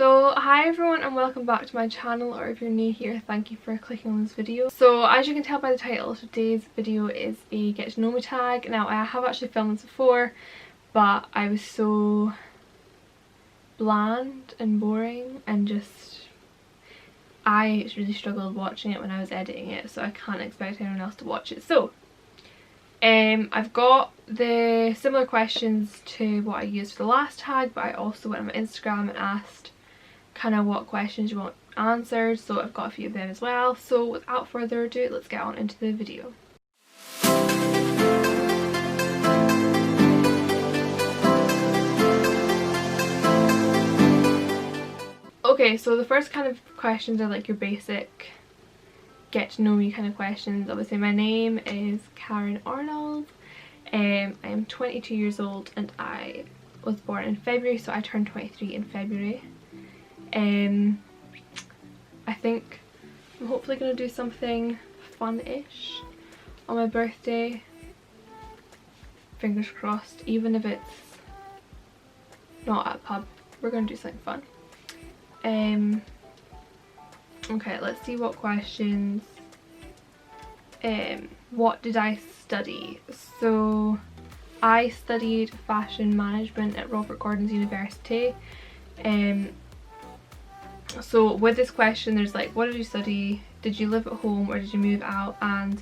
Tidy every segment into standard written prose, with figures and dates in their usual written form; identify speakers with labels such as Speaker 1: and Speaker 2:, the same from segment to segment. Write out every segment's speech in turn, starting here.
Speaker 1: So hi everyone and welcome back to my channel, or if you're new here, thank you for clicking on this video. So as you can tell by the title, today's video is a get to know me tag. Now I have actually filmed this before, but I was so bland and boring and just I really struggled watching it when I was editing it, so I can't expect anyone else to watch it. So I've got the similar questions to what I used for the last tag, but I also went on my Instagram and asked kind of what questions you want answered, so I've got a few of them as well. So without further ado, let's get on into the video. Okay, so the first kind of questions are like your basic get to know me kind of questions. Obviously my name is Arnold. I am 22 years old and I was born in February, so I turned 23 in February. I think I'm hopefully going to do something fun-ish on my birthday. Fingers crossed, even if it's not at a pub, we're going to do something fun. Okay, let's see what questions. What did I study? So I studied fashion management at Robert Gordon's University. So with this question there's like, what did you study, did you live at home or did you move out, and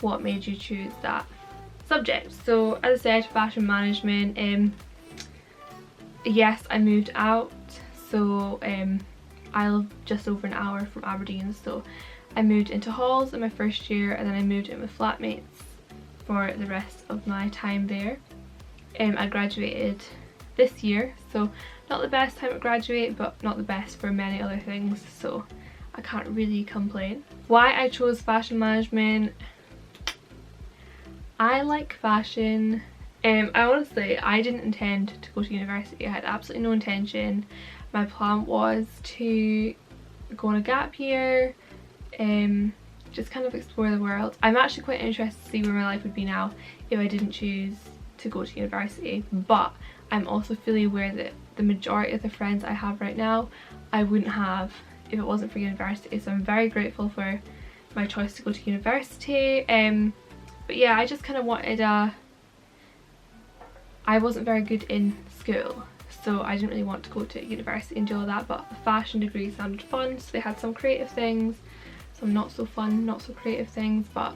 Speaker 1: what made you choose that subject? So as I said, fashion management. Yes, I moved out. So I live just over an hour from Aberdeen, so I moved into halls in my first year and then I moved in with flatmates for the rest of my time there. I graduated this year, so not the best time to graduate, but not the best for many other things, so I can't really complain. Why I chose fashion management? I like fashion. I didn't intend to go to university. I had absolutely no intention. My plan was to go on a gap year, just kind of explore the world. I'm actually quite interested to see where my life would be now if I didn't choose to go to university, but I'm also fully aware that the majority of the friends I have right now I wouldn't have if it wasn't for university, so I'm very grateful for my choice to go to university. But yeah, I just kind of wanted I wasn't very good in school, so I didn't really want to go to university and do all that, but the fashion degree sounded fun, so they had some creative things, some not so fun, not so creative things, but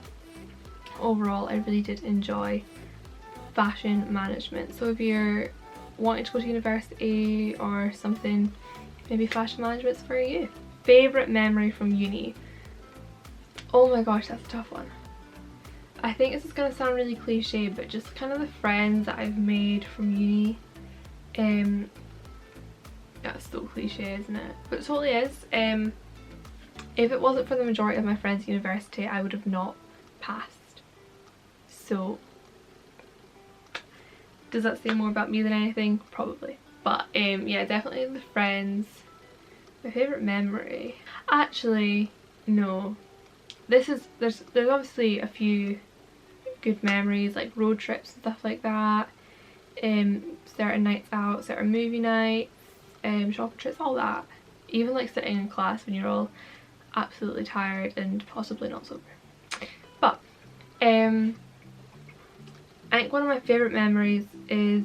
Speaker 1: overall I really did enjoy fashion management. So if you're wanting to go to university or something, maybe fashion management's for you. Favourite memory from uni? Oh my gosh, that's a tough one. I think this is going to sound really cliche, but just kind of the friends that I've made from uni. That's so cliche, isn't it? But it totally is. If it wasn't for the majority of my friends at university, I would have not passed. So does that say more about me than anything? Probably. But yeah, definitely the friends. My favourite memory? Actually, no. There's obviously a few good memories, like road trips and stuff like that. Certain nights out, certain movie nights, shopping trips, all that. Even like sitting in class when you're all absolutely tired and possibly not sober. But I think one of my favourite memories is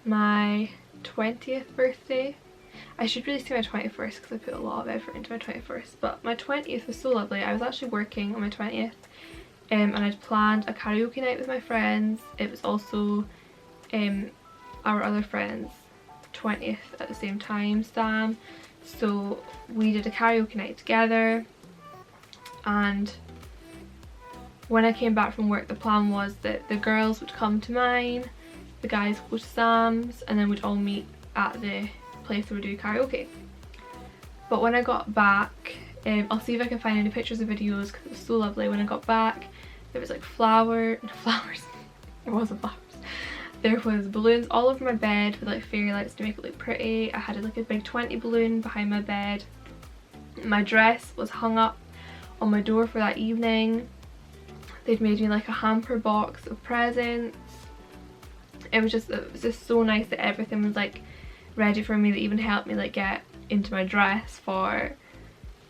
Speaker 1: my 20th birthday. I should really say my 21st because I put a lot of effort into my 21st, but my 20th was so lovely. I was actually working on my 20th and I'd planned a karaoke night with my friends. It was also our other friend's 20th at the same time, Sam, so we did a karaoke night together, and when I came back from work the plan was that the girls would come to mine, the guys would go to Sam's, and then we'd all meet at the place where we do karaoke. But when I got back, I'll see if I can find any pictures or videos because it was so lovely. When I got back there was like flowers, there wasn't flowers, there was balloons all over my bed with like fairy lights to make it look pretty. I had like a big 20 balloon behind my bed. My dress was hung up on my door for that evening. They'd made me like a hamper box of presents. It was just so nice that everything was like ready for me. They even helped me like get into my dress for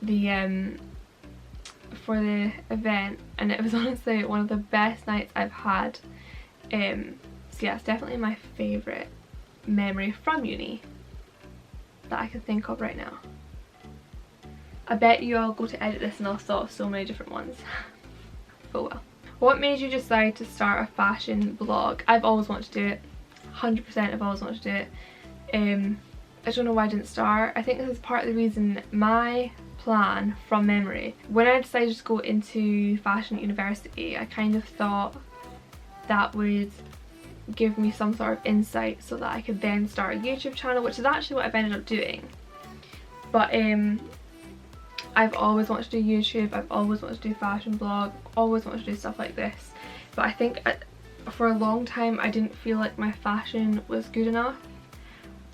Speaker 1: the event, and it was honestly one of the best nights I've had. So yeah, it's definitely my favourite memory from uni that I can think of right now. I bet you I'll go to edit this and I'll thought of so many different ones. Oh well. What made you decide to start a fashion blog? I've always wanted to do it. 100% I've always wanted to do it. I don't know why I didn't start. I think this is part of the reason. My plan from memory, when I decided to go into fashion at university, I kind of thought that would give me some sort of insight so that I could then start a YouTube channel, which is actually what I've ended up doing. But I've always wanted to do YouTube, I've always wanted to do fashion blog, always wanted to do stuff like this. But I think for a long time I didn't feel like my fashion was good enough.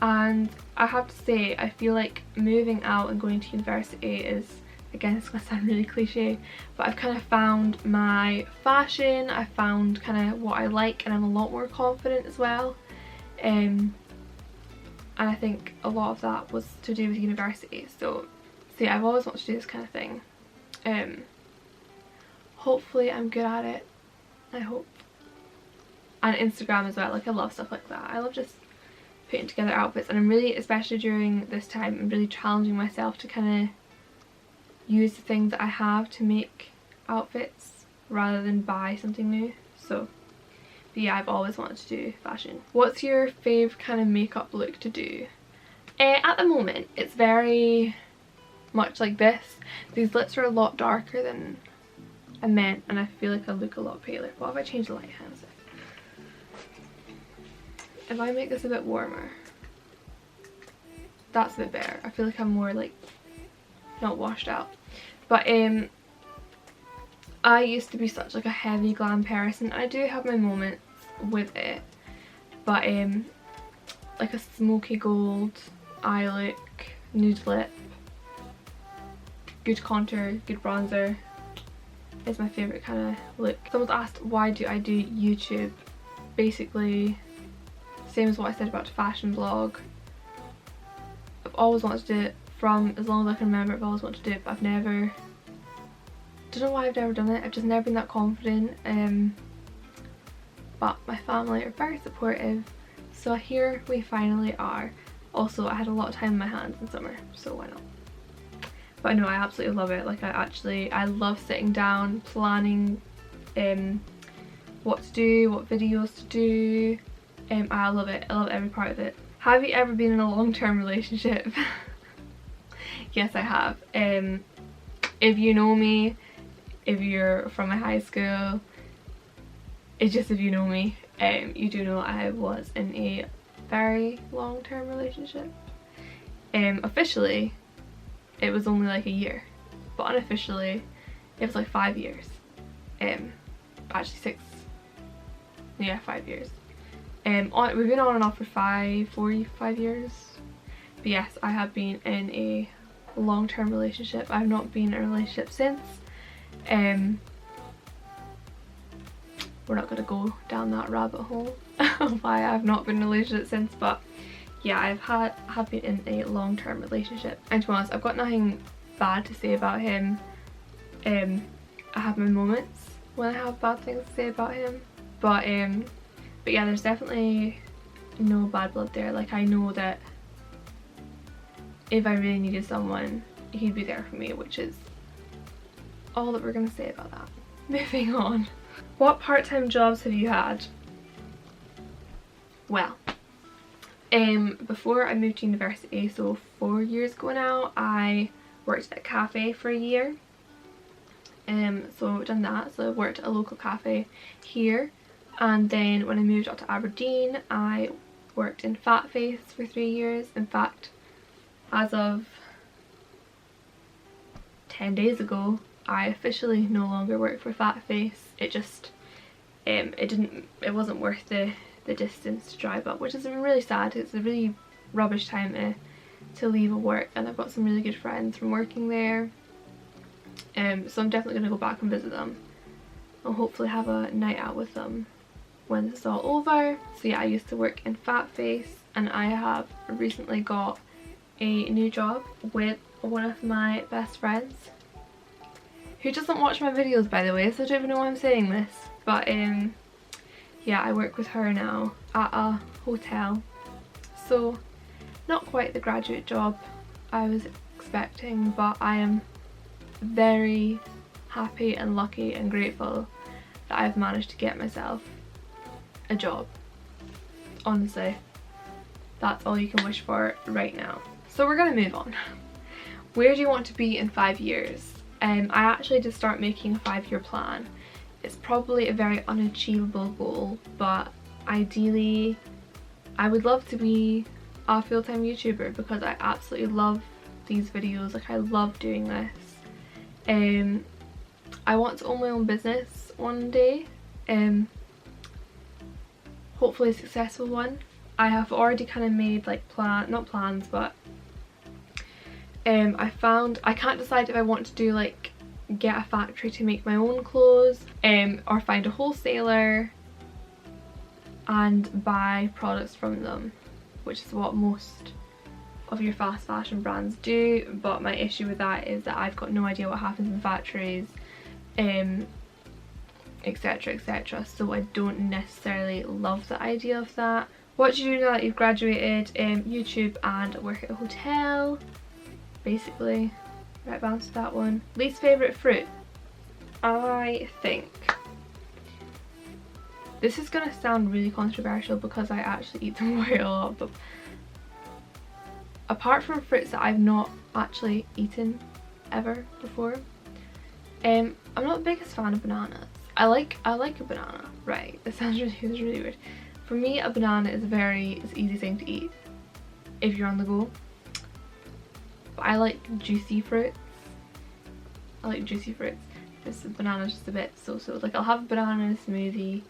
Speaker 1: And I have to say, I feel like moving out and going to university is, again, it's going to sound really cliche, but I've kind of found my fashion, I found kind of what I like, and I'm a lot more confident as well. And I think a lot of that was to do with university. So yeah, I've always wanted to do this kind of thing. Hopefully I'm good at it, I hope. And Instagram as well, like I love stuff like that. I love just putting together outfits, and I'm really, especially during this time, I'm really challenging myself to kind of use the things that I have to make outfits rather than buy something new. So but yeah, I've always wanted to do fashion. What's your fave kind of makeup look to do? At the moment it's very much like this. These lips are a lot darker than I meant, and I feel like I look a lot paler. What if I change the light? Hang on a sec. If I make this a bit warmer, that's a bit better. I feel like I'm more like not washed out. But I used to be such like a heavy glam person. I do have my moments with it, but like a smoky gold eye look, nude lip, good contour, good bronzer is my favourite kind of look. Someone's asked why do I do YouTube. Basically same as what I said about the fashion blog. I've always wanted to do it from as long as I can remember. I've always wanted to do it, but I've never, don't know why I've never done it. I've just never been that confident. But my family are very supportive, so here we finally are. Also, I had a lot of time in my hands in summer, so why not? But no, I absolutely love it. Like I love sitting down, planning what to do, what videos to do. I love it. I love every part of it. Have you ever been in a long-term relationship? Yes, I have. If you know me, if you're from my high school, it's just if you know me, you do know I was in a very long-term relationship. Officially, it was only like a year, but unofficially, it was like 5 years. Actually 5 years. We've been on and off for 5 years. But yes, I have been in a long-term relationship. I've not been in a relationship since. We're not going to go down that rabbit hole of why I've not been in a relationship since, but yeah, have been in a long-term relationship. And to be honest, I've got nothing bad to say about him. I have my moments when I have bad things to say about him, but yeah, there's definitely no bad blood there. Like I know that if I really needed someone, he'd be there for me, which is all that we're gonna say about that. Moving on. What part-time jobs have you had? Well, before I moved to university, so 4 years ago now, I worked at a cafe for a year. So I've done that. So I worked at a local cafe here, and then when I moved up to Aberdeen, I worked in Fat Face for 3 years. In fact, as of 10 days ago, I officially no longer work for Fat Face. It just it wasn't worth the distance to drive up, which is really sad. It's a really rubbish time to leave work, and I've got some really good friends from working there. So I'm definitely going to go back and visit them. I'll hopefully have a night out with them when this is all over. So yeah, I used to work in Fat Face, and I have recently got a new job with one of my best friends, who doesn't watch my videos by the way, so I don't even know why I'm saying this. But yeah, I work with her now at a hotel. So not quite the graduate job I was expecting, but I am very happy and lucky and grateful that I've managed to get myself a job. Honestly, that's all you can wish for right now. So we're gonna move on. Where do you want to be in 5 years? I actually did start making a 5-year plan. It's probably a very unachievable goal, but ideally I would love to be a full-time YouTuber because I absolutely love these videos. Like, I love doing this. I want to own my own business one day, hopefully a successful one. I have already kind of made like not plans, but I can't decide if I want to do like get a factory to make my own clothes, or find a wholesaler and buy products from them, which is what most of your fast fashion brands do. But my issue with that is that I've got no idea what happens in factories, etc, etc, so I don't necessarily love the idea of that. What do you do now that you've graduated? YouTube and work at a hotel, basically. Right, bounce to that one. Least favourite fruit? I think this is gonna sound really controversial because I actually eat them quite a lot, but apart from fruits that I've not actually eaten ever before, I'm not the biggest fan of bananas. I like a banana, right? It sounds really weird. For me, a banana is it's an easy thing to eat if you're on the go. But I like juicy fruits. This banana's just a bit so-so. Like, I'll have a banana in a smoothie,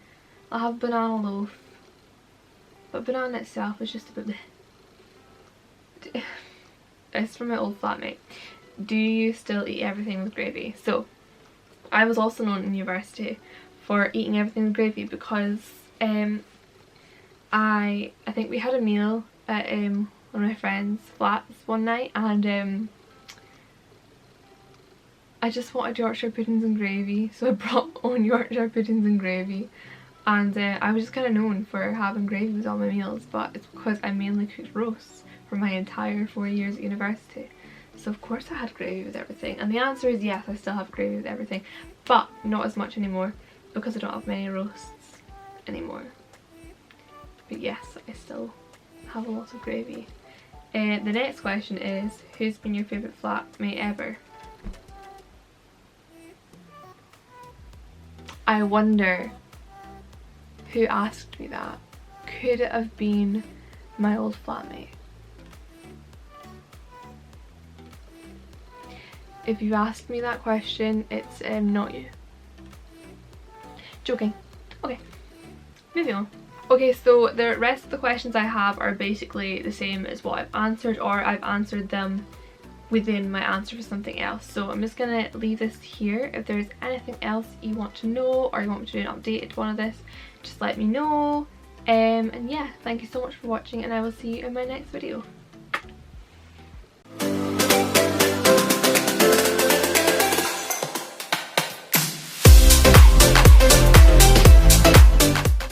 Speaker 1: I'll have a banana loaf, but banana itself is just a bit bleh. It's from my old flatmate. Do you still eat everything with gravy? So I was also known in university for eating everything with gravy because I think we had a meal at one of my friends' flats one night, and I just wanted Yorkshire puddings and gravy, so I brought on Yorkshire puddings and gravy, and I was just kind of known for having gravy with all my meals, but it's because I mainly cooked roasts for my entire 4 years at university. So of course I had gravy with everything, and the answer is yes, I still have gravy with everything, but not as much anymore because I don't have many roasts anymore. But yes, I still have a lot of gravy. The next question is, who's been your favourite flatmate ever? I wonder who asked me that. Could it have been my old flatmate? If you asked me that question, it's not you. Joking. Okay, moving on. Okay, so the rest of the questions I have are basically the same as what I've answered, or I've answered them within my answer for something else. So I'm just gonna leave this here. If there's anything else you want to know, or you want me to do an updated one of this, just let me know. And yeah, thank you so much for watching, and I will see you in my next video.